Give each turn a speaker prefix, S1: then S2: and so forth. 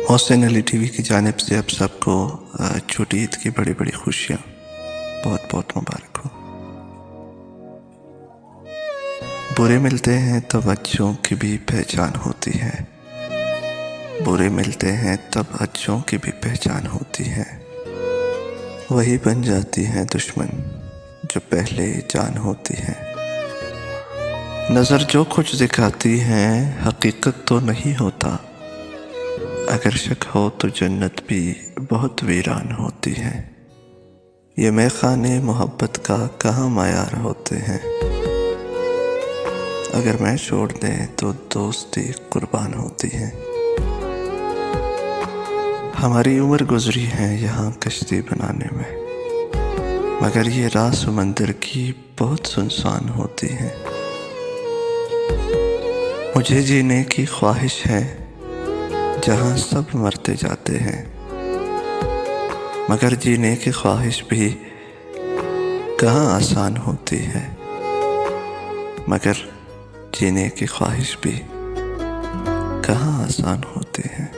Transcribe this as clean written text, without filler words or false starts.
S1: Mohsin Ali TV की जानिब से आप सबको छोटी ईद की बड़ी बड़ी खुशियाँ बहुत बहुत मुबारक हो। बुरे मिलते हैं तब अच्छों की भी पहचान होती है, बुरे मिलते हैं तब अच्छों की भी पहचान होती है। वही बन जाती है दुश्मन जो पहले जान होती है। नज़र जो कुछ दिखाती है हकीकत तो नहीं होता, अगर शक हो तो जन्नत भी बहुत वीरान होती है। ये मैखाने मोहब्बत का कहाँ मायार होते हैं, अगर मैं छोड़ दें तो दोस्ती कुर्बान होती है। हमारी उम्र गुजरी है यहाँ कश्ती बनाने में, मगर ये राह समंदर की बहुत सुनसान होती है। मुझे जीने की ख्वाहिश है जहाँ सब मरते जाते हैं, मगर जीने की ख्वाहिश भी कहाँ आसान होती है, मगर जीने की ख्वाहिश भी कहाँ आसान होती है।